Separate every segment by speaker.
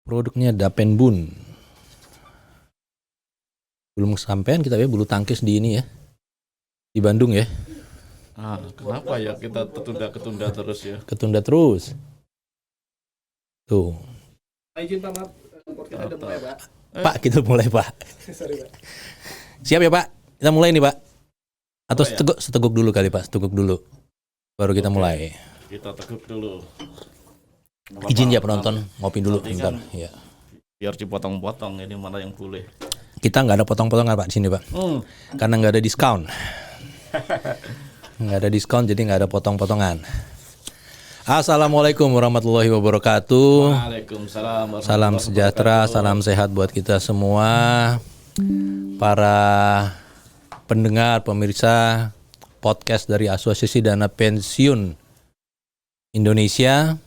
Speaker 1: Produknya Dapen Bun. Belum kesampaian kita ya bulu tangkis di ini ya. Di Bandung ya.
Speaker 2: Kenapa ya kita ketunda terus ya?
Speaker 1: Ketunda terus. Tuh.
Speaker 3: Izin Pak, maaf. Kita udah mulai, Pak.
Speaker 1: Pak, kita mulai, Pak.
Speaker 3: Sorry, Pak.
Speaker 1: Siap ya, Pak? Kita mulai nih, Pak. Atau
Speaker 2: Mulai ya?
Speaker 1: seteguk dulu kali, Pak. Seteguk dulu. Baru kita
Speaker 2: Oke.
Speaker 1: mulai.
Speaker 2: Kita teguk dulu.
Speaker 1: Izin ya penonton, ngopi dulu
Speaker 2: Nanti
Speaker 1: bentar.
Speaker 2: kan
Speaker 1: Ya.
Speaker 2: biar dipotong-potong, ini mana yang boleh.
Speaker 1: Kita nggak ada potong-potongan, Pak, di sini, Pak. Karena nggak ada diskon. Nggak ada diskon, jadi nggak ada potong-potongan. Assalamualaikum warahmatullahi wabarakatuh.
Speaker 2: Waalaikumsalam.
Speaker 1: Salam sejahtera, salam sehat buat kita semua. Para pendengar, pemirsa podcast dari Asosiasi Dana Pensiun Indonesia.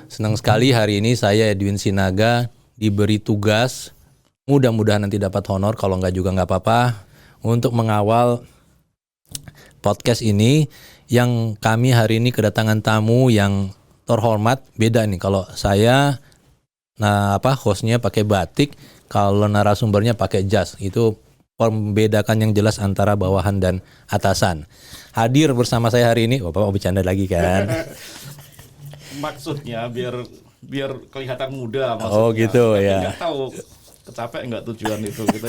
Speaker 1: Senang sekali hari ini saya Edwin Sinaga diberi tugas, mudah-mudahan nanti dapat honor, kalau nggak juga nggak apa-apa, untuk mengawal podcast ini. Yang kami hari ini kedatangan tamu yang terhormat. Beda nih kalau saya hostnya pakai batik, kalau narasumbernya pakai jas. Itu membedakan yang jelas antara bawahan dan atasan. Hadir bersama saya hari ini, Bapak mau bercanda lagi kan?
Speaker 2: Maksudnya biar kelihatan muda maksudnya.
Speaker 1: Oh gitu
Speaker 2: Tapi
Speaker 1: ya.
Speaker 2: Nggak tahu kecapek nggak tujuan itu gitu.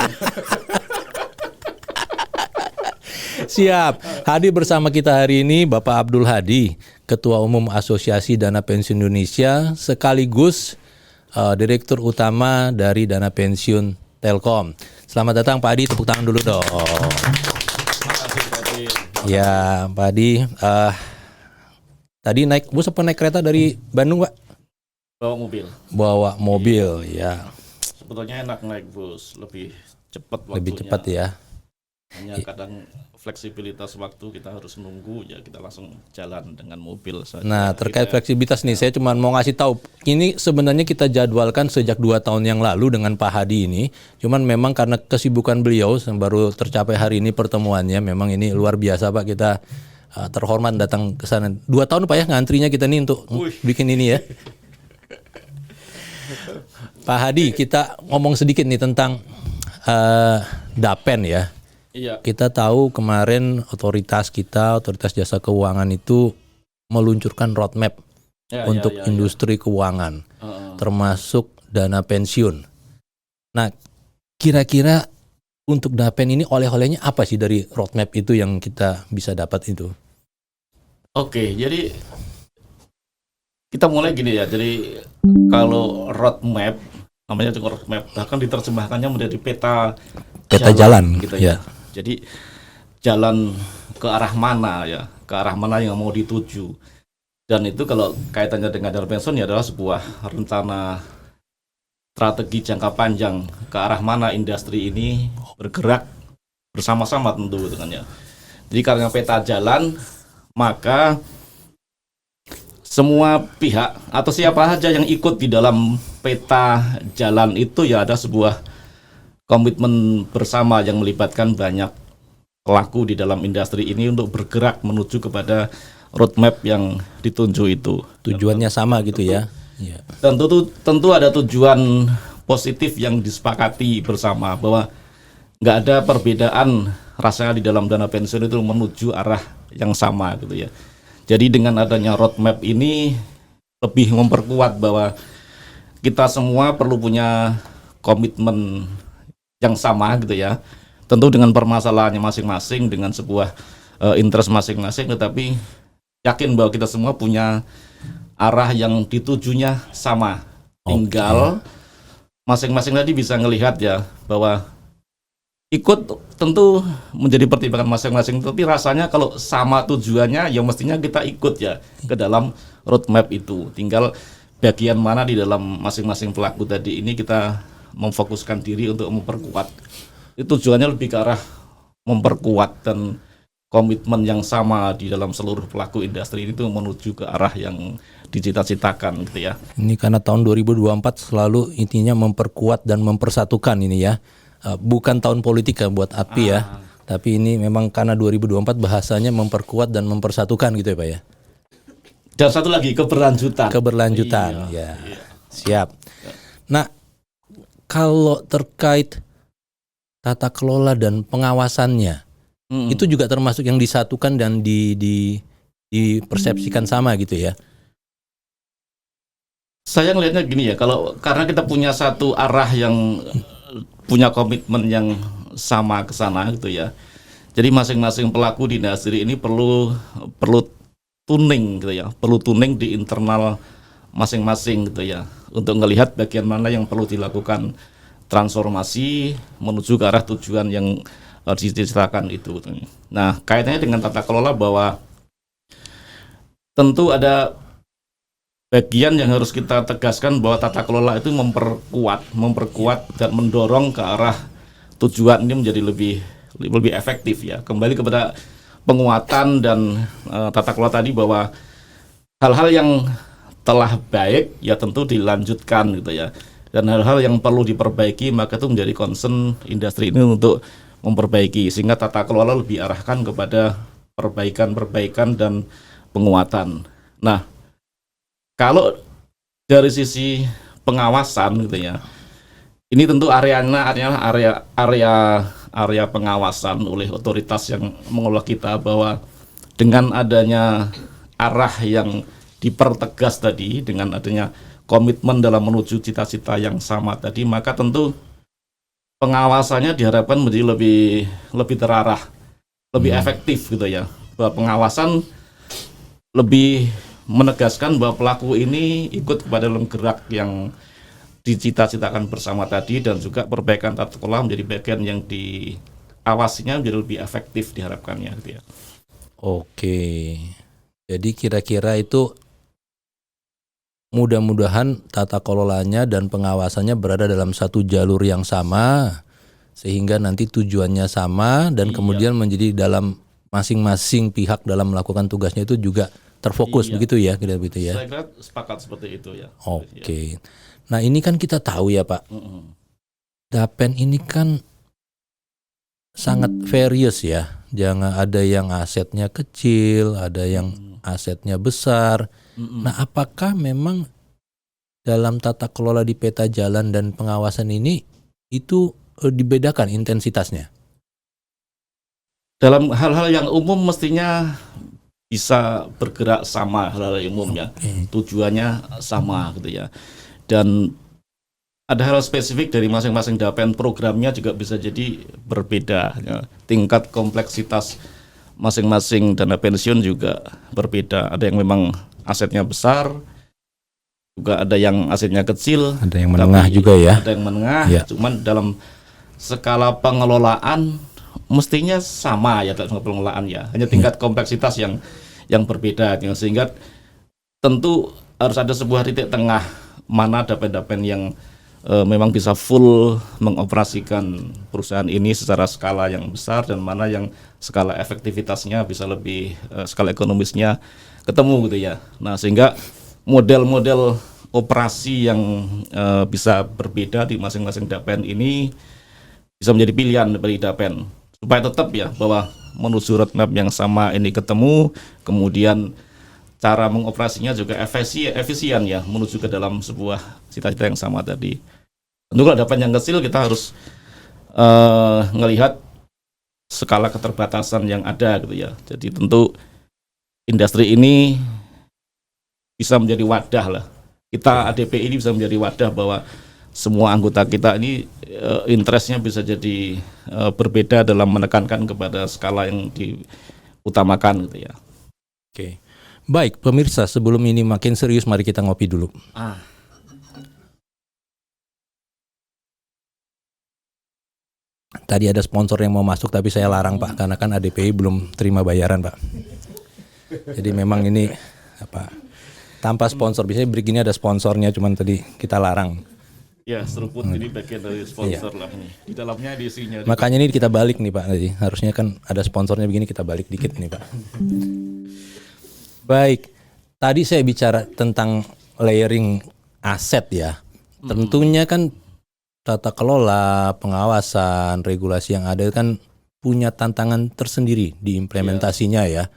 Speaker 1: Siap. Hadir bersama kita hari ini Bapak Abdul Hadi, Ketua Umum Asosiasi Dana Pensiun Indonesia, sekaligus Direktur Utama dari Dana Pensiun Telkom. Selamat datang Pak Hadi, tepuk tangan dulu dong.
Speaker 2: Makasih tadi.
Speaker 1: Ya Pak Hadi, tadi naik bus apa naik kereta dari Bandung, Pak?
Speaker 2: Bawa mobil.
Speaker 1: Bawa mobil, ya.
Speaker 2: Sebetulnya enak naik bus, lebih cepat waktunya.
Speaker 1: Lebih cepat ya.
Speaker 2: Hanya kadang fleksibilitas waktu kita harus nunggu, ya kita langsung jalan dengan mobil saja.
Speaker 1: Nah, terkait fleksibilitas nih, saya cuma mau ngasih tahu, ini sebenarnya kita jadwalkan sejak 2 tahun yang lalu dengan Pak Hadi ini. Cuman memang karena kesibukan beliau yang baru tercapai hari ini pertemuannya, memang ini luar biasa Pak, kita terhormat datang ke sana. 2 tahun Pak ya ngantrinya kita nih untuk bikin ini ya. Pak Hadi, kita ngomong sedikit nih tentang Dapen ya.
Speaker 2: Iya.
Speaker 1: Kita tahu kemarin otoritas jasa keuangan itu meluncurkan roadmap untuk industri keuangan, termasuk dana pensiun. Nah, kira-kira untuk Dapen ini oleh-olehnya apa sih dari roadmap itu yang kita bisa dapat itu?
Speaker 2: Oke, jadi kita mulai gini ya. Jadi kalau roadmap, namanya juga roadmap, bahkan diterjemahkannya menjadi peta
Speaker 1: jalan
Speaker 2: gitu
Speaker 1: ya.
Speaker 2: ya. Jadi jalan ke arah mana ya, ke arah mana yang mau dituju. Dan itu kalau kaitannya dengan dana pensiun ya adalah sebuah rencana strategi jangka panjang ke arah mana industri ini bergerak bersama-sama tentu dengan ya. Jadi karena peta jalan, maka semua pihak atau siapa saja yang ikut di dalam peta jalan itu ya ada sebuah komitmen bersama yang melibatkan banyak pelaku di dalam industri ini untuk bergerak menuju kepada roadmap yang ditunjuk itu.
Speaker 1: Tujuannya sama gitu ya. Ya.
Speaker 2: Dan tentu ada tujuan positif yang disepakati bersama bahwa nggak ada perbedaan rasanya di dalam dana pensiun itu menuju arah yang sama gitu ya. Jadi dengan adanya roadmap ini lebih memperkuat bahwa kita semua perlu punya komitmen yang sama gitu ya, tentu dengan permasalahannya masing-masing, dengan sebuah interest masing-masing, tetapi yakin bahwa kita semua punya arah yang ditujunya sama. Tinggal masing-masing tadi bisa ngelihat ya bahwa ikut tentu menjadi pertimbangan masing-masing, tapi rasanya kalau sama tujuannya ya mestinya kita ikut ya ke dalam roadmap itu. Tinggal bagian mana di dalam masing-masing pelaku tadi ini kita memfokuskan diri untuk memperkuat. Itu tujuannya lebih ke arah memperkuat dan komitmen yang sama di dalam seluruh pelaku industri itu menuju ke arah yang dicita-citakan gitu ya.
Speaker 1: Ini karena tahun 2024 selalu intinya memperkuat dan mempersatukan ini ya. Bukan tahun politik ya buat API ya. Tapi ini memang karena 2024 bahasanya memperkuat dan mempersatukan gitu ya Pak ya.
Speaker 2: Dan satu lagi keberlanjutan.
Speaker 1: Keberlanjutan ya.
Speaker 2: Iya.
Speaker 1: Siap. Nah, kalau terkait tata kelola dan pengawasannya, itu juga termasuk yang disatukan dan dipersepsikan sama gitu ya.
Speaker 2: Saya ngelihatnya gini ya, karena kita punya satu arah yang punya komitmen yang sama ke sana gitu ya. Jadi masing-masing pelaku di industri ini perlu tuning gitu ya, perlu tuning di internal masing-masing gitu ya, untuk melihat bagian mana yang perlu dilakukan transformasi menuju ke arah tujuan yang diciptakan itu. Nah, kaitannya dengan tata kelola bahwa tentu ada bagian yang harus kita tegaskan bahwa tata kelola itu memperkuat dan mendorong ke arah tujuan ini menjadi lebih efektif ya. Kembali kepada penguatan dan tata kelola tadi bahwa hal-hal yang telah baik ya tentu dilanjutkan gitu ya. Dan hal-hal yang perlu diperbaiki maka itu menjadi concern industri ini untuk memperbaiki, sehingga tata kelola lebih arahkan kepada perbaikan dan penguatan. Nah, kalau dari sisi pengawasan gitu ya, ini tentu area pengawasan oleh otoritas yang mengelola kita, bahwa dengan adanya arah yang dipertegas tadi, dengan adanya komitmen dalam menuju cita-cita yang sama tadi, maka tentu pengawasannya diharapkan menjadi lebih terarah, lebih efektif gitu ya. Bahwa pengawasan lebih menegaskan bahwa pelaku ini ikut kepada dalam gerak yang dicita-citakan bersama tadi, dan juga perbaikan tata kelola menjadi bagian yang diawasinya menjadi lebih efektif diharapkannya gitu ya.
Speaker 1: Oke. Jadi kira-kira itu mudah-mudahan tata kelolanya dan pengawasannya berada dalam satu jalur yang sama, sehingga nanti tujuannya sama dan kemudian menjadi dalam masing-masing pihak dalam melakukan tugasnya itu juga terfokus begitu ya, kira-kira ya.
Speaker 2: Saya kira sepakat seperti itu ya.
Speaker 1: Oke. Nah, ini kan kita tahu ya Pak, Dapen ini kan sangat various ya. Jangan ada yang asetnya kecil, ada yang asetnya besar. Nah, apakah memang dalam tata kelola di peta jalan dan pengawasan ini itu dibedakan intensitasnya?
Speaker 2: Dalam hal-hal yang umum mestinya bisa bergerak sama, hal-hal umum ya. Tujuannya sama gitu ya. Dan ada hal spesifik dari masing-masing Dapen, programnya juga bisa jadi berbeda ya. Tingkat kompleksitas masing-masing dana pensiun juga berbeda. Ada yang memang asetnya besar, juga ada yang asetnya kecil,
Speaker 1: ada yang menengah juga ya.
Speaker 2: Ada yang menengah,
Speaker 1: ya.
Speaker 2: Cuman dalam skala pengelolaan mestinya sama ya, dalam pengelolaan ya. Hanya tingkat kompleksitas yang berbeda, sehingga tentu harus ada sebuah titik tengah, mana dapen-dapen yang memang bisa full mengoperasikan perusahaan ini secara skala yang besar, dan mana yang skala efektivitasnya bisa lebih skala ekonomisnya ketemu gitu ya. Nah, sehingga model-model operasi yang bisa berbeda di masing-masing Dapen ini bisa menjadi pilihan dari Dapen, supaya tetap ya bahwa menuju roadmap yang sama ini ketemu, kemudian cara mengoperasinya juga efisien ya, menuju ke dalam sebuah cita-cita yang sama tadi. Tentu kalau Dapen yang kecil kita harus ngelihat skala keterbatasan yang ada gitu ya. Jadi tentu industri ini bisa menjadi wadah lah. Kita ADP ini bisa menjadi wadah bahwa semua anggota kita ini interestnya bisa jadi berbeda dalam menekankan kepada skala yang diutamakan gitu ya.
Speaker 1: Oke. Baik, pemirsa, sebelum ini makin serius, mari kita ngopi dulu. Tadi ada sponsor yang mau masuk, tapi saya larang Pak, karena kan ADPI belum terima bayaran Pak. Jadi memang ini tanpa sponsor, biasanya begini ada sponsornya, cuman tadi kita larang.
Speaker 2: Ya, seruput ini bagian dari sponsor lah ini. Di dalamnya ada isinya.
Speaker 1: Makanya ini kita balik nih Pak, tadi harusnya kan ada sponsornya, begini kita balik dikit nih Pak. Baik, tadi saya bicara tentang layering aset ya. Tentunya kan tata kelola, pengawasan, regulasi yang ada kan punya tantangan tersendiri di implementasinya ya.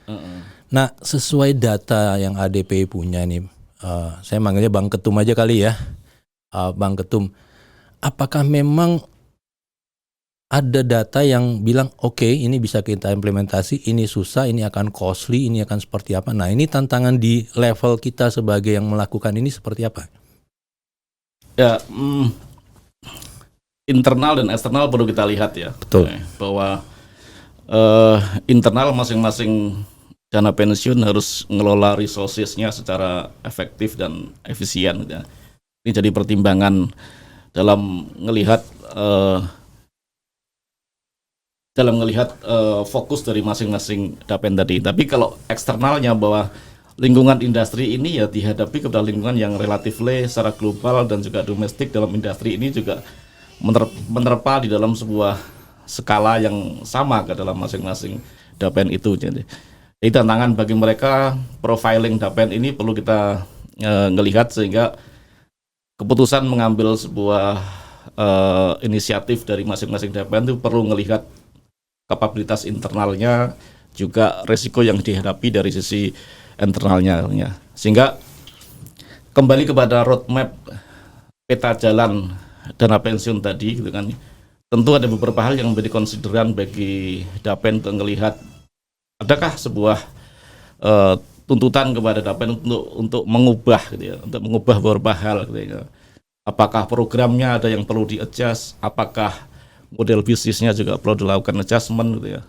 Speaker 1: Nah, sesuai data yang ADP punya nih, saya manggilnya Bang Ketum aja kali ya. Bang Ketum, apakah memang ada data yang bilang oke, ini bisa kita implementasi, ini susah, ini akan costly, ini akan seperti apa? Nah, ini tantangan di level kita sebagai yang melakukan ini seperti apa?
Speaker 2: Ya, internal dan eksternal perlu kita lihat ya.
Speaker 1: Betul.
Speaker 2: Bahwa internal masing-masing dana pensiun harus ngelola resources-nya secara efektif dan efisien. Ya. Ini jadi pertimbangan dalam melihat fokus dari masing-masing dapen tadi. Tapi kalau eksternalnya bahwa lingkungan industri ini ya dihadapi kepada lingkungan yang relatif secara global dan juga domestik dalam industri ini juga menerpa di dalam sebuah skala yang sama ke dalam masing-masing dapen itu. Jadi tantangan bagi mereka profiling dapen ini perlu kita ngelihat sehingga keputusan mengambil sebuah inisiatif dari masing-masing dapen itu perlu ngelihat kapabilitas internalnya juga resiko yang dihadapi dari sisi internalnya, sehingga kembali kepada roadmap peta jalan dana pensiun tadi, gitu kan. Tentu ada beberapa hal yang menjadi konsideran bagi dapen untuk melihat adakah sebuah tuntutan kepada dapen untuk mengubah, gitu ya, untuk mengubah beberapa hal, gitu ya. Apakah programnya ada yang perlu di-adjust, apakah model bisnisnya juga perlu dilakukan adjustment, gitu ya.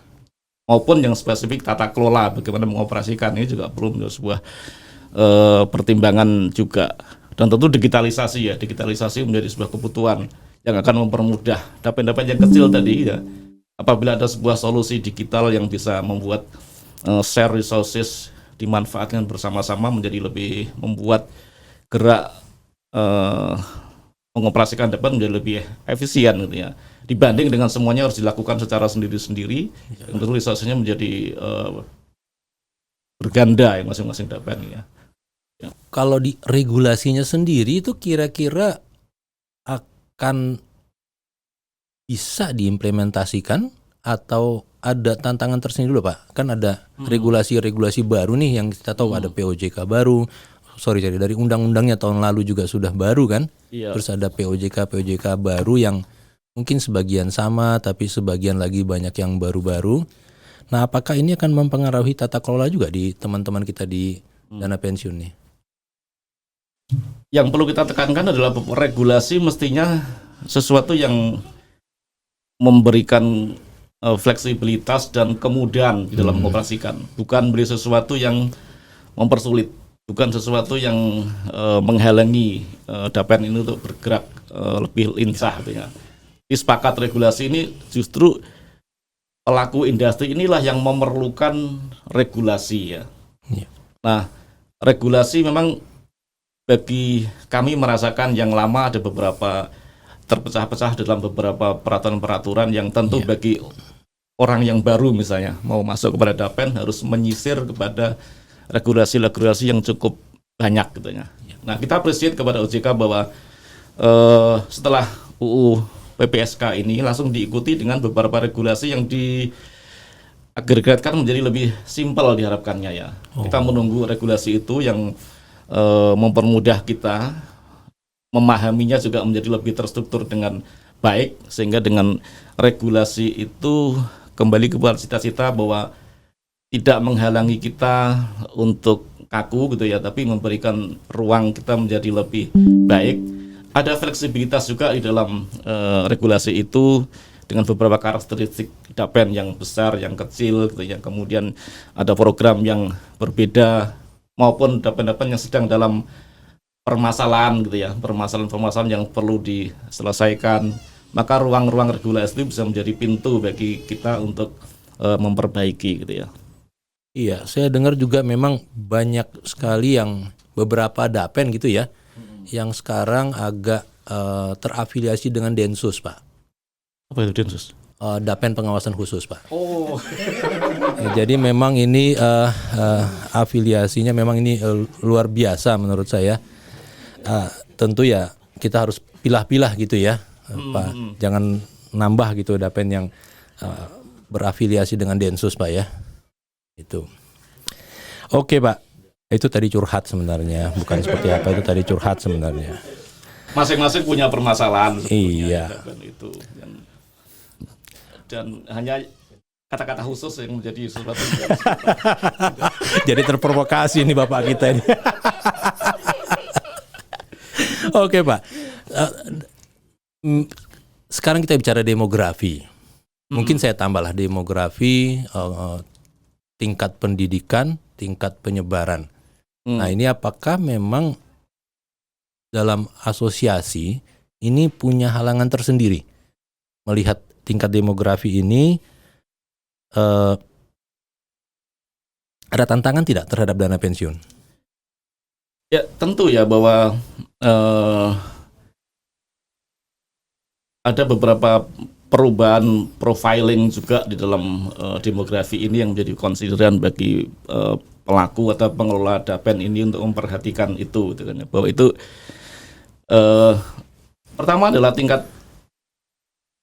Speaker 2: Maupun yang spesifik tata kelola bagaimana mengoperasikan ini juga perlu menjadi sebuah pertimbangan juga. Dan tentu digitalisasi menjadi sebuah kebutuhan yang akan mempermudah dapen-dapen yang kecil tadi ya. Apabila ada sebuah solusi digital yang bisa membuat share resources dimanfaatkan bersama-sama menjadi lebih membuat gerak mengoperasikan dapen menjadi lebih efisien, gitu ya. Dibanding dengan semuanya harus dilakukan secara sendiri-sendiri, tentu resource-nya menjadi berganda ya masing-masing dapen ya.
Speaker 1: Kalau di regulasinya sendiri itu kira-kira akan bisa diimplementasikan atau ada tantangan tersendiri dulu Pak? Kan ada regulasi-regulasi baru nih yang kita tahu ada POJK baru. Dari undang-undangnya tahun lalu juga sudah baru kan? Iya. Terus ada POJK baru yang mungkin sebagian sama tapi sebagian lagi banyak yang baru-baru. Nah, apakah ini akan mempengaruhi tata kelola juga di teman-teman kita di dana pensiun nih?
Speaker 2: Yang perlu kita tekankan adalah regulasi mestinya sesuatu yang memberikan fleksibilitas dan kemudahan di dalam mengoperasikan, bukan beri sesuatu yang mempersulit, bukan sesuatu yang menghalangi dapen ini untuk bergerak lebih lincah, gitu ya. Sepakat regulasi ini justru pelaku industri inilah yang memerlukan regulasi ya. Nah, regulasi memang bagi kami merasakan yang lama ada beberapa terpecah-pecah dalam beberapa peraturan-peraturan yang tentu bagi orang yang baru misalnya mau masuk kepada dapen harus menyisir kepada regulasi-regulasi yang cukup banyak, gitu ya. Nah, kita appreciate kepada OJK bahwa setelah UU PPSK ini langsung diikuti dengan beberapa regulasi yang diagregatkan menjadi lebih simpel diharapkannya ya. Kita menunggu regulasi itu yang mempermudah kita memahaminya juga menjadi lebih terstruktur dengan baik, sehingga dengan regulasi itu kembali kepada cita-cita bahwa tidak menghalangi kita untuk kaku, gitu ya, tapi memberikan ruang kita menjadi lebih baik. Ada fleksibilitas juga di dalam regulasi itu dengan beberapa karakteristik dapen yang besar, yang kecil, gitu ya. Kemudian ada program yang berbeda maupun dapen-dapen yang sedang dalam permasalahan, gitu ya, permasalahan-permasalahan yang perlu diselesaikan. Maka ruang-ruang regulasi itu bisa menjadi pintu bagi kita untuk memperbaiki, gitu ya.
Speaker 1: Iya, saya dengar juga memang banyak sekali yang beberapa dapen gitu ya, yang sekarang agak terafiliasi dengan Densus, Pak.
Speaker 2: Apa itu Densus?
Speaker 1: Dapen pengawasan khusus, Pak.
Speaker 2: Oh.
Speaker 1: Jadi memang ini afiliasinya memang ini luar biasa menurut saya. Tentu ya kita harus pilah-pilah gitu ya, Pak. Jangan nambah gitu dapen yang berafiliasi dengan Densus, Pak ya. Itu. Oke, Pak. Itu tadi curhat sebenarnya, bukan seperti apa, itu tadi curhat sebenarnya.
Speaker 2: masing-masing punya permasalahan
Speaker 1: Iya.
Speaker 2: Dan itu dan hanya kata-kata khusus yang menjadi sesuatu yang
Speaker 1: Jadi terprovokasi nih Bapak kita ini. Oke Pak. Sekarang kita bicara demografi. Mungkin saya tambahlah demografi, tingkat pendidikan, tingkat penyebaran. Nah ini apakah memang dalam asosiasi ini punya halangan tersendiri melihat tingkat demografi ini ada tantangan tidak terhadap dana pensiun?
Speaker 2: Ya tentu ya bahwa ada beberapa perubahan profiling juga di dalam demografi ini yang menjadi konsideran bagi pelaku atau pengelola DAPEN ini untuk memperhatikan itu, gitu kan, bahwa itu pertama adalah tingkat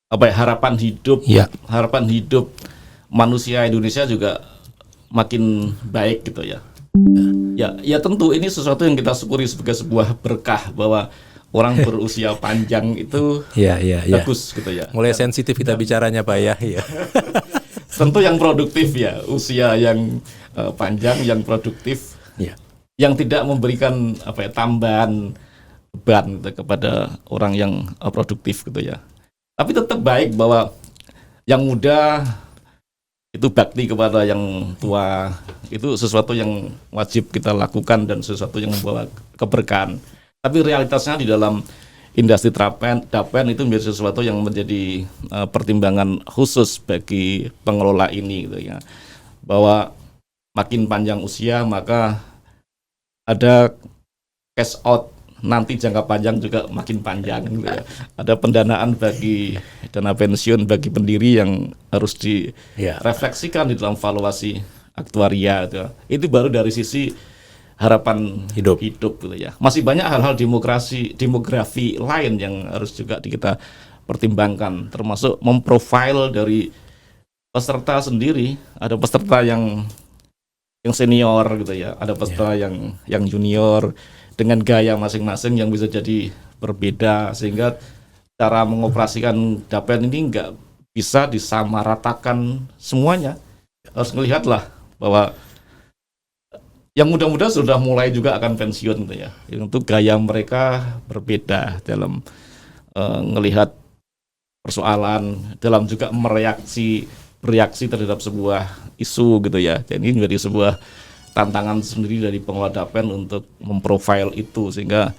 Speaker 2: harapan hidup, harapan hidup manusia Indonesia juga makin baik gitu ya. Ya tentu ini sesuatu yang kita syukuri sebagai sebuah berkah bahwa orang berusia panjang itu bagus gitu ya.
Speaker 1: Mulai sensitif kita bicaranya Pak ya.
Speaker 2: Tentu yang produktif ya, usia yang panjang, yang produktif, yang tidak memberikan tambahan beban gitu, kepada orang yang produktif gitu ya. Tapi tetap baik bahwa yang muda itu bakti kepada yang tua, itu sesuatu yang wajib kita lakukan dan sesuatu yang membawa keberkahan. Tapi realitasnya di dalam industri DAPEN itu menjadi sesuatu yang menjadi pertimbangan khusus bagi pengelola ini gitu ya. Bahwa makin panjang usia maka ada cash out nanti jangka panjang juga makin panjang gitu ya. Ada pendanaan bagi dana pensiun bagi pendiri yang harus direfleksikan di dalam valuasi aktuaria gitu. Itu baru dari sisi harapan hidup gitu ya. Masih banyak hal-hal demografi lain yang harus juga kita pertimbangkan, termasuk memprofile dari peserta sendiri. Ada peserta yang senior gitu ya, ada peserta yang junior dengan gaya masing-masing yang bisa jadi berbeda, sehingga cara mengoperasikan DAPEN ini nggak bisa disamaratakan semuanya. Harus melihatlah bahwa yang muda-muda sudah mulai juga akan pensiun gitu ya. Untuk gaya mereka berbeda dalam melihat persoalan, dalam juga bereaksi terhadap sebuah isu gitu ya. Jadi ini menjadi sebuah tantangan sendiri dari pengelola DAPEN untuk memprofile itu sehingga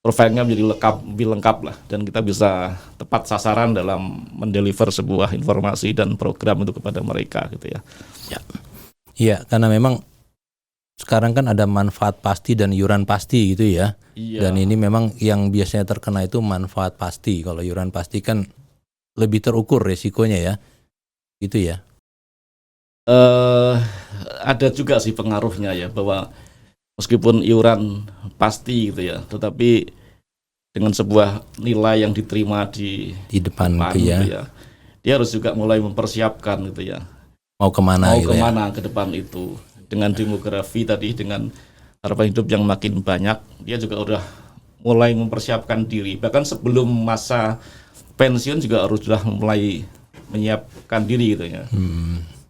Speaker 2: profilnya menjadi lebih lengkap lah dan kita bisa tepat sasaran dalam mendeliver sebuah informasi dan program itu kepada mereka gitu ya.
Speaker 1: Iya, karena memang sekarang kan ada manfaat pasti dan iuran pasti gitu ya. Dan ini memang yang biasanya terkena itu manfaat pasti. Kalau iuran pasti kan lebih terukur resikonya ya. Gitu ya.
Speaker 2: Ada juga sih pengaruhnya ya, bahwa meskipun iuran pasti gitu ya, tetapi dengan sebuah nilai yang diterima di
Speaker 1: depan gitu ya.
Speaker 2: Dia harus juga mulai mempersiapkan gitu ya.
Speaker 1: Mau kemana
Speaker 2: ke depan itu. Dengan demografi tadi, dengan harapan hidup yang makin banyak, dia juga udah mulai mempersiapkan diri. Bahkan sebelum masa pensiun juga harus sudah mulai menyiapkan diri gitu ya.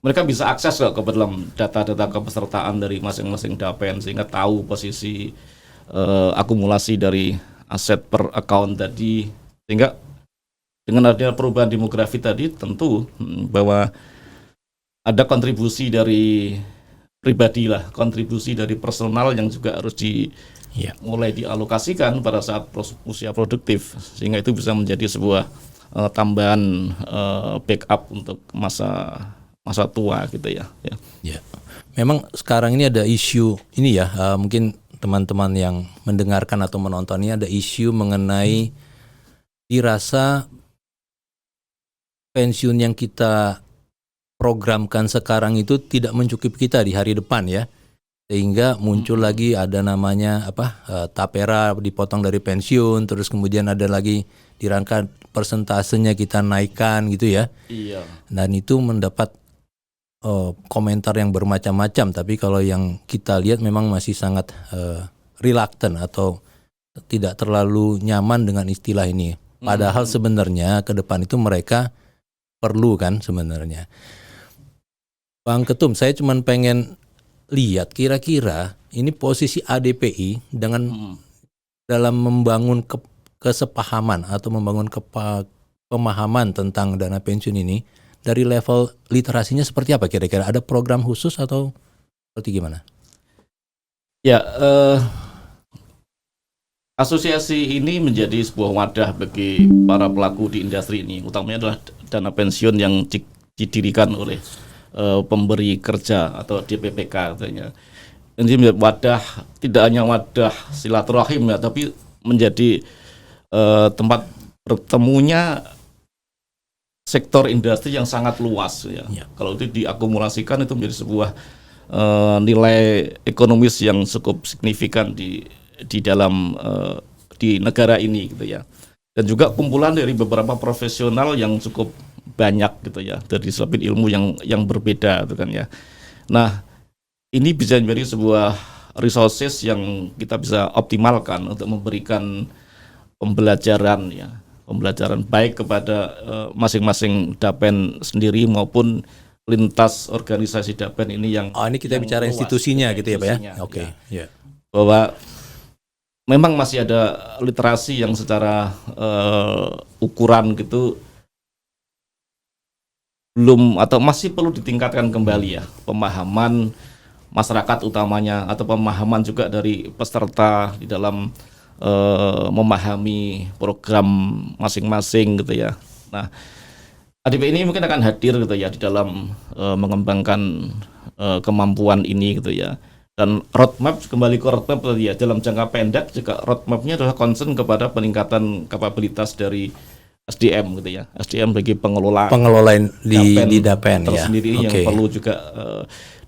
Speaker 2: Mereka bisa akses ke dalam data-data kepesertaan dari masing-masing DAPEN sehingga tahu posisi akumulasi dari aset per account tadi. Sehingga dengan adanya perubahan demografi tadi tentu bahwa ada kontribusi dari pribadi lah, kontribusi dari personal yang juga harus mulai dialokasikan pada saat usia produktif sehingga itu bisa menjadi sebuah tambahan backup untuk masa tua gitu ya.
Speaker 1: Memang sekarang ini ada isu ini ya, mungkin teman-teman yang mendengarkan atau menonton ini ada isu mengenai dirasa pensiun yang kita programkan sekarang itu tidak mencukupi kita di hari depan ya, sehingga muncul lagi ada namanya tapera dipotong dari pensiun, terus kemudian ada lagi dirangka persentasenya kita naikkan gitu ya. Dan itu mendapat komentar yang bermacam-macam, tapi kalau yang kita lihat memang masih sangat reluctant atau tidak terlalu nyaman dengan istilah ini. Padahal sebenarnya ke depan itu mereka perlu kan sebenarnya. Bang Ketum, saya cuma pengen lihat kira-kira ini posisi ADPI dengan dalam membangun kesepahaman atau membangun pemahaman tentang dana pensiun ini dari level literasinya seperti apa kira-kira? Ada program khusus atau seperti gimana?
Speaker 2: Ya, asosiasi ini menjadi sebuah wadah bagi para pelaku di industri ini, utamanya adalah dana pensiun yang didirikan oleh pemberi kerja atau DPPK katanya. Ini menjadi wadah, tidak hanya wadah silaturahim ya, tapi menjadi tempat bertemunya sektor industri yang sangat luas ya. Kalau itu diakumulasikan itu menjadi sebuah nilai ekonomis yang cukup signifikan di dalam di negara ini gitu ya. Dan juga kumpulan dari beberapa profesional yang cukup banyak gitu ya, dari disiplin ilmu yang berbeda gitu kan ya. Nah, ini bisa menjadi sebuah resources yang kita bisa optimalkan untuk memberikan pembelajaran ya, pembelajaran baik kepada masing-masing dapen sendiri maupun lintas organisasi dapen ini yang
Speaker 1: ini kita
Speaker 2: yang
Speaker 1: bicara
Speaker 2: luas,
Speaker 1: institusinya gitu ya Pak ya? Oke.
Speaker 2: Ya. Bahwa memang masih ada literasi yang secara ukuran gitu belum atau masih perlu ditingkatkan kembali ya, pemahaman masyarakat utamanya atau pemahaman juga dari peserta di dalam memahami program masing-masing gitu ya. Nah, ADP ini mungkin akan hadir gitu ya di dalam mengembangkan kemampuan ini gitu ya. Dan roadmap, kembali ke roadmap tadi ya, dalam jangka pendek juga roadmapnya adalah concern kepada peningkatan kapabilitas dari SDM gitu ya, SDM bagi pengelola di Dapen tersendiri yang perlu juga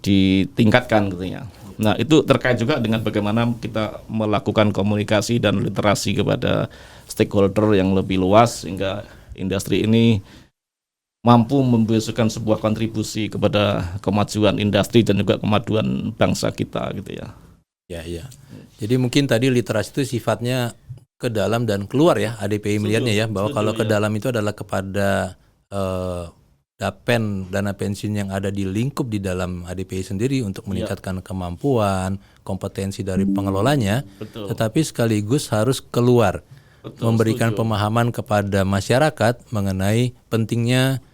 Speaker 2: ditingkatkan gitu ya. Nah, itu terkait juga dengan bagaimana kita melakukan komunikasi dan literasi kepada stakeholder yang lebih luas sehingga industri ini mampu memberikan sebuah kontribusi kepada kemajuan industri dan juga kemajuan bangsa kita gitu ya.
Speaker 1: Ya. Jadi mungkin tadi literasi itu sifatnya ke dalam dan keluar ya, ADPI melihatnya ya, bahwa kalau ke dalam itu adalah kepada dapen dana pensiun yang ada di lingkup di dalam ADPI sendiri untuk meningkatkan kemampuan, kompetensi dari pengelolanya, tetapi sekaligus harus keluar, memberikan pemahaman kepada masyarakat mengenai pentingnya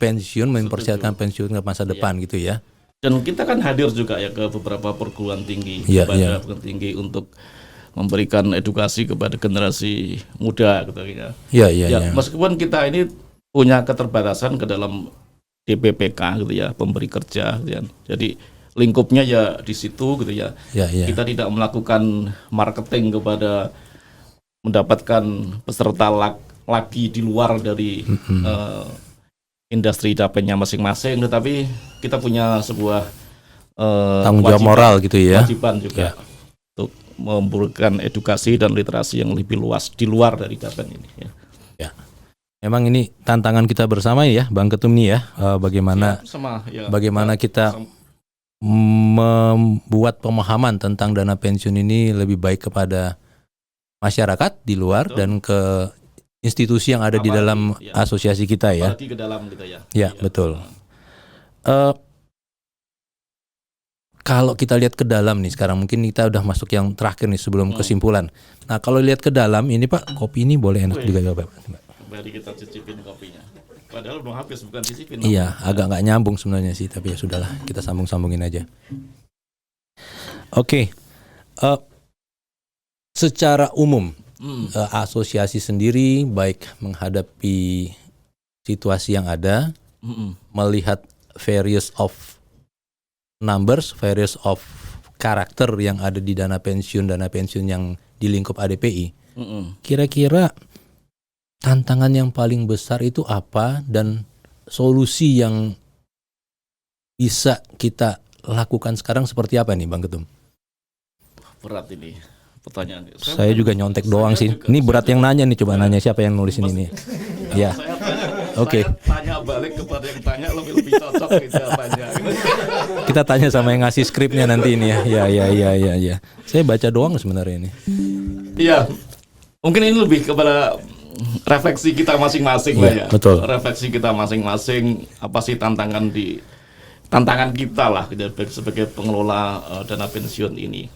Speaker 1: pensiun, mempersiapkan pensiun ke masa depan gitu ya.
Speaker 2: Dan kita kan hadir juga ya ke beberapa perguruan tinggi, perguruan tinggi untuk memberikan edukasi kepada generasi muda gitu ya. Ya. Meskipun kita ini punya keterbatasan ke dalam DPPK gitu ya, pemberi kerja gitu ya. Jadi lingkupnya ya di situ gitu ya. Kita tidak melakukan marketing kepada mendapatkan peserta lagi di luar dari industri dapennya masing-masing, tetapi kita punya sebuah
Speaker 1: tanggung jawab moral gitu ya.
Speaker 2: Kewajiban juga untuk memberikan edukasi dan literasi yang lebih luas di luar dari dapen ini ya.
Speaker 1: Memang ini tantangan kita bersama ya, Bang Ketum nih ya, bagaimana kita membuat pemahaman tentang dana pensiun ini lebih baik kepada masyarakat di luar dan ke institusi yang ada di dalam asosiasi kita ya.
Speaker 2: Ke dalam gitu ya.
Speaker 1: Ya, betul. Kalau kita lihat ke dalam nih sekarang, mungkin kita udah masuk yang terakhir nih sebelum kesimpulan. Nah, kalau lihat ke dalam ini Pak, kopi ini boleh enak juga ya Pak.
Speaker 2: Mari kita cicipin kopinya. Padahal belum habis, bukan cicipin.
Speaker 1: Iya, agak nggak nyambung sebenarnya sih, tapi ya sudahlah, kita sambung-sambungin aja. Oke. Secara umum, asosiasi sendiri baik menghadapi situasi yang ada, melihat various of numbers, various of karakter yang ada di dana pensiun yang di lingkup ADPI. Kira-kira tantangan yang paling besar itu apa dan solusi yang bisa kita lakukan sekarang seperti apa nih Bang Ketum?
Speaker 2: Berat ini pertanyaan.
Speaker 1: Saya juga nyontek doang sih. Ini berat yang nanya nih, coba nanya siapa yang nulisin ini. Ya. Oke.
Speaker 2: Tanya balik kepada yang tanya lebih cocok gitu jawabannya.
Speaker 1: Kita tanya sama yang ngasih skripnya nanti ini ya. Ya. Saya baca doang sebenarnya ini.
Speaker 2: Iya, mungkin ini lebih kepada refleksi kita masing-masing lah
Speaker 1: Iya,
Speaker 2: ya.
Speaker 1: betul.
Speaker 2: Refleksi kita masing-masing, apa sih tantangan kita lah gitu, sebagai pengelola dana pensiun ini.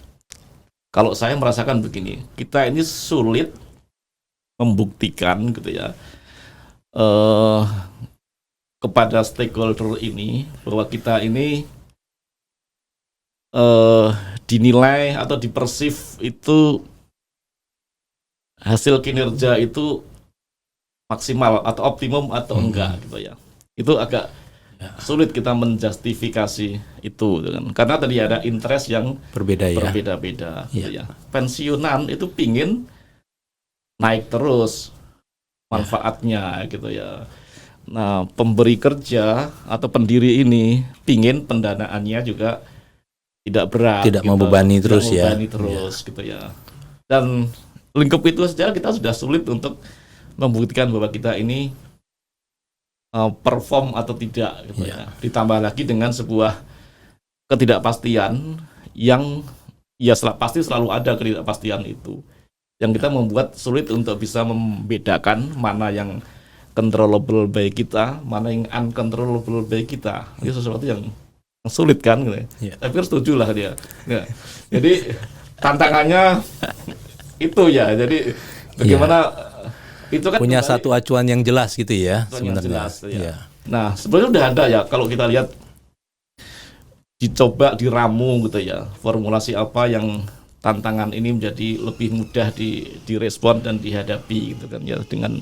Speaker 2: Kalau saya merasakan begini, kita ini sulit membuktikan gitu ya kepada stakeholder ini bahwa kita ini dinilai atau dipersif itu hasil kinerja itu maksimal atau optimum atau enggak gitu ya. Itu agak sulit kita menjustifikasi itu gitu kan. Karena tadi ada interest yang
Speaker 1: Berbeda ya.
Speaker 2: berbeda-beda gitu
Speaker 1: Iya.
Speaker 2: ya. Pensiunan itu pingin naik terus manfaatnya gitu ya. Nah, pemberi kerja atau pendiri ini pingin pendanaannya juga tidak berat,
Speaker 1: Tidak
Speaker 2: gitu.
Speaker 1: membebani
Speaker 2: Tidak
Speaker 1: terus ya.
Speaker 2: membebani terus gitu ya. Dan lingkup itu saja kita sudah sulit untuk membuktikan bahwa kita ini perform atau tidak gitu ya. Ditambah lagi dengan sebuah ketidakpastian yang ya pasti selalu ada ketidakpastian itu. Yang kita membuat sulit untuk bisa membedakan mana yang controllable by kita, mana yang uncontrollable by kita. Itu sesuatu yang sulit kan gitu.
Speaker 1: Iya.
Speaker 2: Tapi setuju lah dia. Ya. Jadi tantangannya itu ya. Jadi bagaimana itu kan
Speaker 1: Punya
Speaker 2: kembali-
Speaker 1: satu acuan yang jelas gitu ya
Speaker 2: Acuan yang
Speaker 1: sebenarnya.
Speaker 2: jelas, ya.
Speaker 1: Iya.
Speaker 2: Nah, sebenarnya udah ada ya kalau kita lihat dicoba diramu gitu ya. Formulasi apa yang tantangan ini menjadi lebih mudah direspon dan dihadapi gitu kan ya dengan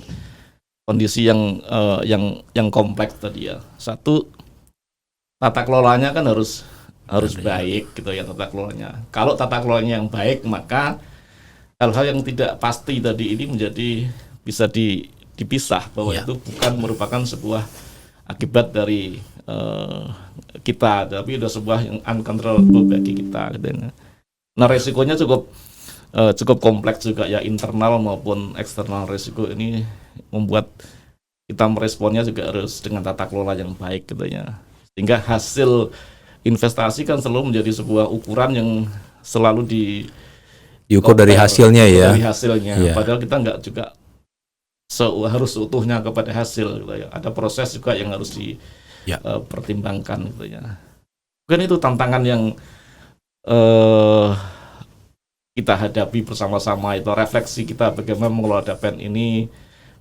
Speaker 2: kondisi yang kompleks tadi ya. Satu, tata kelolanya kan harus baik gitu ya tata kelolanya. Kalau tata kelolanya yang baik, maka hal-hal yang tidak pasti tadi ini menjadi bisa dipisah bahwa
Speaker 1: Ya.
Speaker 2: itu bukan merupakan sebuah akibat dari kita, tapi ada sebuah yang uncontrollable bagi kita gitu ya. Nah, resikonya cukup kompleks juga ya, internal maupun eksternal. Resiko ini membuat kita meresponnya juga harus dengan tata kelola yang baik gitu ya. Sehingga hasil investasi kan selalu menjadi sebuah ukuran yang selalu
Speaker 1: Diukur dari hasilnya ya.
Speaker 2: dari hasilnya.
Speaker 1: Iya.
Speaker 2: Padahal kita nggak juga harus utuhnya kepada hasil gitu ya. Ada proses juga yang harus
Speaker 1: Ya.
Speaker 2: dipertimbangkan gitu ya. Mungkin itu tantangan yang kita hadapi bersama-sama, itu refleksi kita bagaimana mengelola DAPEN ini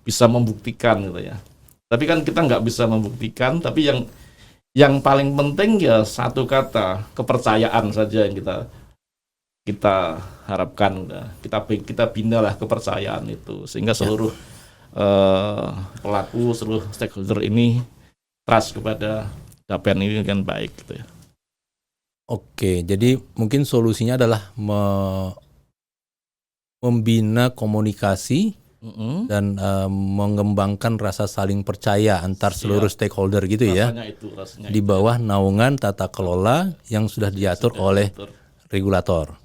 Speaker 2: bisa membuktikan gitu ya. Tapi kan kita nggak bisa membuktikan, tapi yang paling penting ya satu kata, kepercayaan saja yang kita harapkan. Kita binalah kepercayaan itu sehingga seluruh pelaku, seluruh stakeholder ini trust kepada DAPEN ini kan baik gitu ya.
Speaker 1: Oke, jadi mungkin solusinya adalah membina komunikasi dan mengembangkan rasa saling percaya antar seluruh stakeholder gitu ya.
Speaker 2: Rasanya
Speaker 1: Di bawah naungan tata kelola yang sudah diatur oleh regulator.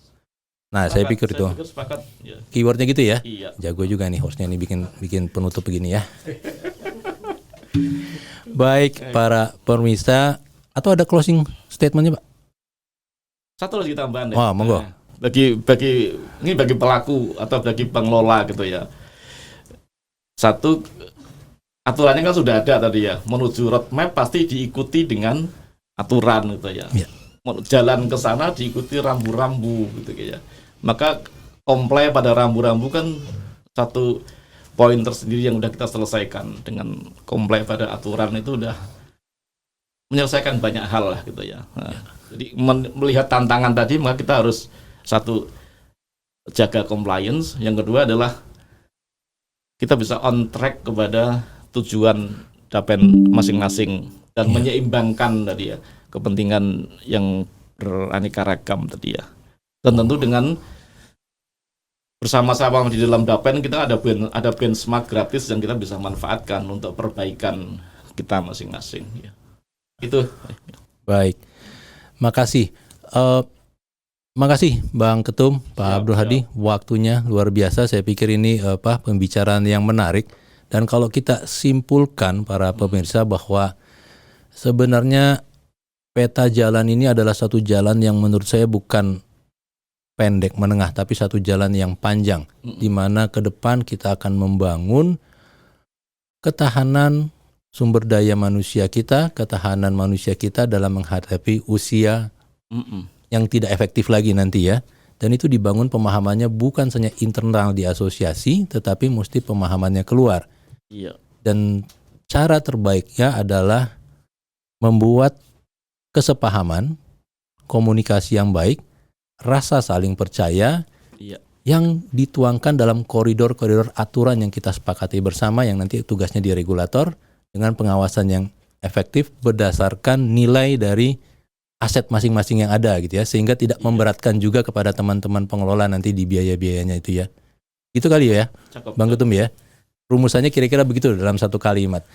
Speaker 1: Nah, saya pikir itu
Speaker 2: sepakat ya.
Speaker 1: keywordnya gitu ya.
Speaker 2: Iya.
Speaker 1: Jago juga nih hostnya nih bikin penutup begini ya. Baik para pemirsa, atau ada closing statementnya Pak?
Speaker 2: Satu lagi tambahan deh.
Speaker 1: Wah, monggo.
Speaker 2: Nah, bagi pelaku atau bagi pengelola gitu ya. Satu, aturannya kan sudah ada tadi ya. Menuju roadmap pasti diikuti dengan aturan gitu ya.
Speaker 1: Iya.
Speaker 2: Jalan ke sana diikuti rambu-rambu gitu ya. Maka comply pada rambu-rambu kan satu poin tersendiri yang udah kita selesaikan. Dengan comply pada aturan itu udah menyelesaikan banyak hal lah gitu ya. Nah, jadi melihat tantangan tadi, maka kita harus satu, jaga compliance. Yang kedua adalah kita bisa on track kepada tujuan DAPEN masing-masing dan menyeimbangkan tadi ya kepentingan yang beraneka ragam tadi ya. Dan tentu dengan bersama-sama di dalam DAPEN kita ada benchmark gratis yang kita bisa manfaatkan untuk perbaikan kita masing-masing ya. Itu.
Speaker 1: Baik. Makasih. Makasih Bang Ketum, Pak
Speaker 2: Siap,
Speaker 1: Abdul Hadi, waktunya luar biasa. Saya pikir ini pembicaraan yang menarik. Dan kalau kita simpulkan para pemirsa bahwa sebenarnya peta jalan ini adalah satu jalan yang menurut saya bukan pendek menengah, tapi satu jalan yang panjang, di mana ke depan kita akan membangun ketahanan sumber daya manusia kita, ketahanan manusia kita dalam menghadapi usia yang tidak efektif lagi nanti ya. Dan itu dibangun pemahamannya bukan hanya internal di asosiasi, tetapi mesti pemahamannya keluar.
Speaker 2: Iya.
Speaker 1: Dan cara terbaiknya adalah membuat kesepahaman, komunikasi yang baik, rasa saling percaya,
Speaker 2: Iya.
Speaker 1: yang dituangkan dalam koridor-koridor aturan yang kita sepakati bersama, yang nanti tugasnya di regulator, dengan pengawasan yang efektif berdasarkan nilai dari aset masing-masing yang ada gitu ya, sehingga tidak memberatkan juga kepada teman-teman pengelola nanti di biaya-biayanya itu ya. Itu kali ya,
Speaker 2: Cakep.
Speaker 1: Bang Ketum ya. Rumusannya kira-kira begitu dalam satu kalimat.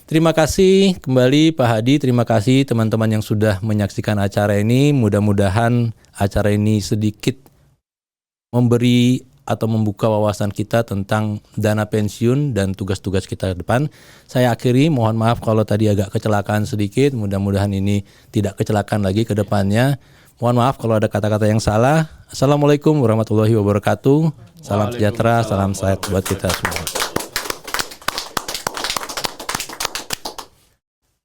Speaker 1: Terima kasih kembali Pak Hadi, terima kasih teman-teman yang sudah menyaksikan acara ini. Mudah-mudahan acara ini sedikit memberi atau membuka wawasan kita tentang dana pensiun dan tugas-tugas kita ke depan. Saya akhiri, mohon maaf kalau tadi agak kecelakaan sedikit, mudah-mudahan ini tidak kecelakaan lagi ke depannya. Mohon maaf kalau ada kata-kata yang salah. Assalamualaikum warahmatullahi wabarakatuh. Salam sejahtera, salam sehat buat kita semua.